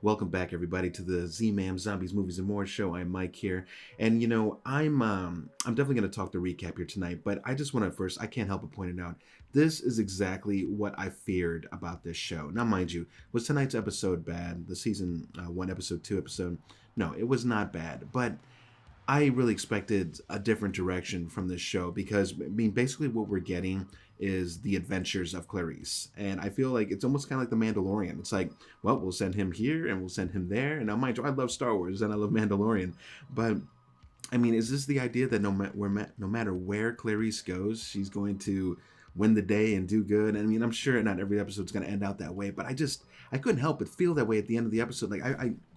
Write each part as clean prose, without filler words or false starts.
Welcome back, everybody, to the Z-Man Zombies, Movies, and More show. I'm Mike here, and I'm definitely going to talk the recap here tonight. But I just want to first, I can't help but point it out. This is exactly what I feared about this show. Now, mind you, was tonight's episode bad? The season one, episode 2 episode? No, it was not bad, but I really expected a different direction from this show because, I mean, basically what we're getting is the adventures of Clarice. And I feel like it's almost kind of like The Mandalorian. It's like, well, we'll send him here and we'll send him there. And now, mind you, I love Star Wars and I love Mandalorian. But, I mean, is this the idea that no matter where Clarice goes, she's going to win the day and do good? I mean, I'm sure not every episode's going to end out that way, but I couldn't help but feel that way at the end of the episode. Like,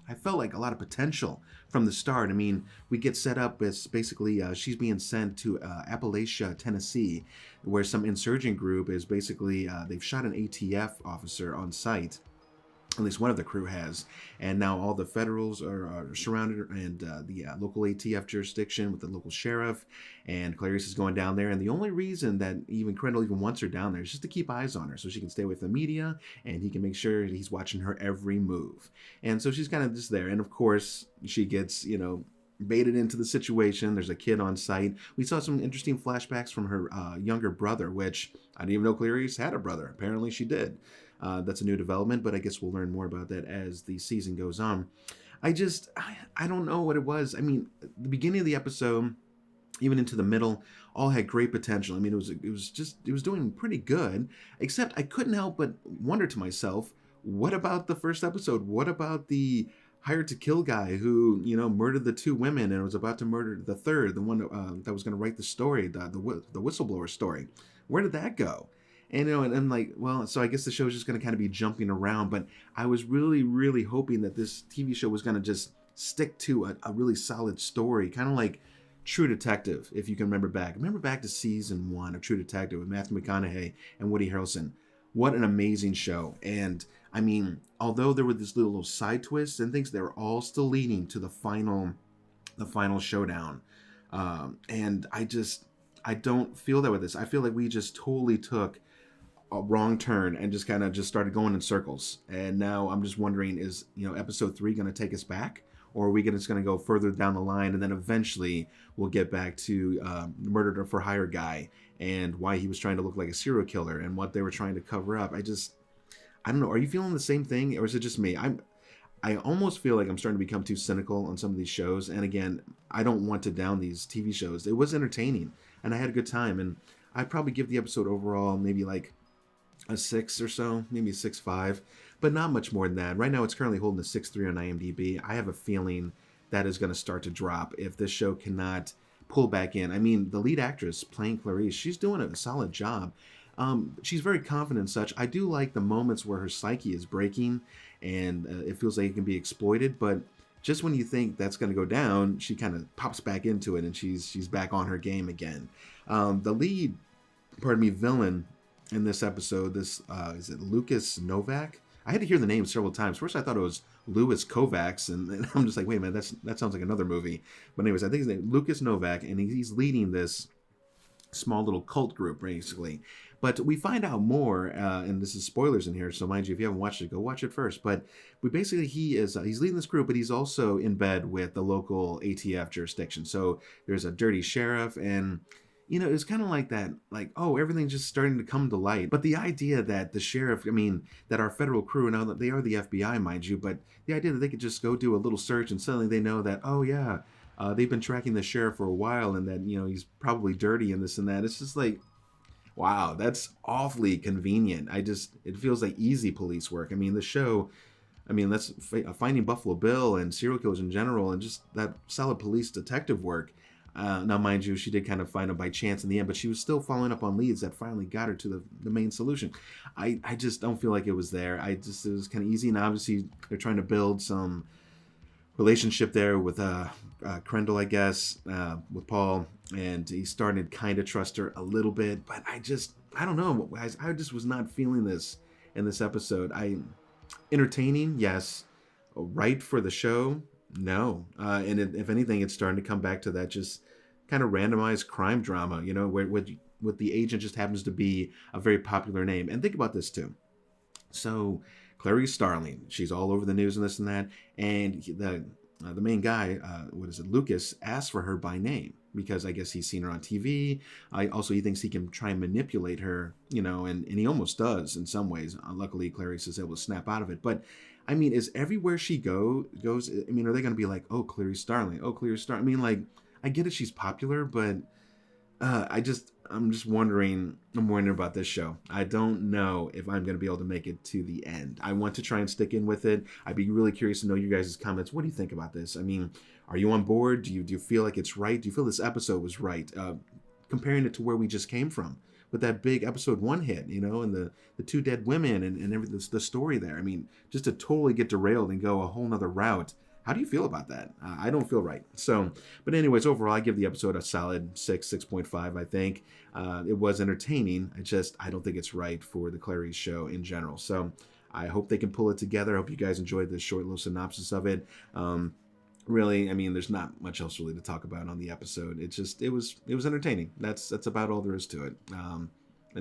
I felt like a lot of potential from the start. I mean, we get set up as basically she's being sent to Appalachia, Tennessee, where some insurgent group is basically, they've shot an ATF officer on site. At least one of the crew has. And now all the federals are surrounded, and the local ATF jurisdiction with the local sheriff. And Clarice is going down there. And the only reason that even Crandall even wants her down there is just to keep eyes on her so she can stay away from the media and he can make sure he's watching her every move. And so she's kind of just there. And of course, she gets, baited into the situation. There's a kid on site. We saw some interesting flashbacks from her younger brother, which I didn't even know Clarice had a brother. Apparently she did. That's a new development, but I guess we'll learn more about that as the season goes on. I don't know what it was. I mean, the beginning of the episode, even into the middle, all had great potential. I mean, it was doing pretty good, except I couldn't help but wonder to myself, what about the first episode? What about the hired to kill guy who, murdered the 2 women and was about to murder the third, the one that was going to write the story, the whistleblower story? Where did that go? And, and I'm like, well, so I guess the show's just going to kind of be jumping around, but I was really, really hoping that this TV show was going to just stick to a really solid story, kind of like True Detective, if you can remember back. Remember back to season 1 of True Detective with Matthew McConaughey and Woody Harrelson. What an amazing show. And I mean, although there were these little side twists and things, they were all still leading to the final showdown. And I don't feel that with this. I feel like we just totally took a wrong turn and just kind of just started going in circles. And now I'm just wondering, is, episode 3 going to take us back? Or are we just going to go further down the line and then eventually we'll get back to Murder for Hire guy and why he was trying to look like a serial killer and what they were trying to cover up? I don't know. Are you feeling the same thing, or is it just me? I almost feel like I'm starting to become too cynical on some of these shows. And again, I don't want to down these TV shows. It was entertaining and I had a good time. And I'd probably give the episode overall maybe like a 6 or so, maybe 6.5, but not much more than that. Right now it's currently holding a 6.3 on IMDb. I have a feeling that is going to start to drop if this show cannot pull back in. I mean, the lead actress playing Clarice, she's doing a solid job. She's very confident and such. I do like the moments where her psyche is breaking and it feels like it can be exploited, but just when you think that's going to go down, she kind of pops back into it and she's back on her game again. The lead, villain in this episode, is it Lucas Novak? I had to hear the name several times. First I thought it was Louis Kovacs, and I'm just like, wait a minute, that sounds like another movie. But anyways, I think his name is Lucas Novak, and he's leading this small little cult group, basically. But we find out more, and this is spoilers in here, so mind you, if you haven't watched it, go watch it first. But he's leading this group, but he's also in bed with the local ATF jurisdiction. So there's a dirty sheriff, and it's kind of like that, like, oh, everything's just starting to come to light. But the idea that the sheriff, that our federal crew, now that they are the FBI, mind you, but the idea that they could just go do a little search and suddenly they know that, oh yeah, they've been tracking the sheriff for a while and that, he's probably dirty and this and that. It's just like, wow, that's awfully convenient. It feels like easy police work. The show, that's Finding Buffalo Bill and serial killers in general and just that solid police detective work. Now, mind you, she did kind of find him by chance in the end, but she was still following up on leads that finally got her to the main solution. I just don't feel like it was there. It was kind of easy, and obviously they're trying to build some relationship there with Crandall, I guess, with Paul, and he started to kind of trust her a little bit, but I don't know, guys. I just was not feeling this in this episode. Entertaining, yes. right for the show, no. If anything, it's starting to come back to that just kind of randomized crime drama, where with the agent just happens to be a very popular name. And think about this too. So Clarice Starling, she's all over the news and this and that, and the main guy, what is it, Lucas, asked for her by name because I guess he's seen her on TV. He thinks he can try and manipulate her, and he almost does in some ways. Luckily, Clarice is able to snap out of it. But I mean, is everywhere she goes? I mean, are they going to be like, oh, Clarice Starling, oh, Clarice Starling? I mean, like, I get it, she's popular, but I'm just wondering. I'm wondering about this show. I don't know if I'm going to be able to make it to the end. I want to try and stick in with it. I'd be really curious to know you guys' comments. What do you think about this? I mean, are you on board? Do you feel like it's right? Do you feel this episode was right? Comparing it to where we just came from with that big episode 1 hit, and the 2 dead women and everything, the story there. I mean, just to totally get derailed and go a whole nother route. How do you feel about that? I don't feel right. So, but anyways, overall, I give the episode a solid 6.5, I think. It was entertaining. I don't think it's right for the Clarice show in general. So I hope they can pull it together. I hope you guys enjoyed this short little synopsis of it. Really, I mean, there's not much else really to talk about on the episode. It was entertaining. That's about all there is to it. And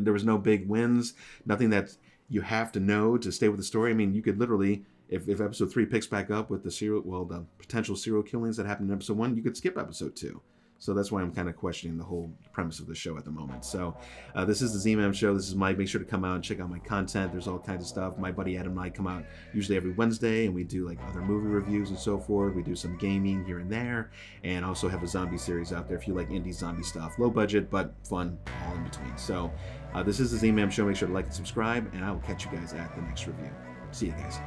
there was no big wins, nothing that you have to know to stay with the story. I mean, you could literally, if episode 3 picks back up with the potential serial killings that happened in episode 1, you could skip episode 2. So that's why I'm kind of questioning the whole premise of the show at the moment. So this is the Z-Man Show. This is Mike. Make sure to come out and check out my content. There's all kinds of stuff. My buddy Adam and I come out usually every Wednesday, and we do like other movie reviews and so forth. We do some gaming here and there, and also have a zombie series out there if you like indie zombie stuff. Low budget, but fun, all in between. So this is the Z-Man Show. Make sure to like and subscribe, and I will catch you guys at the next review. See you guys.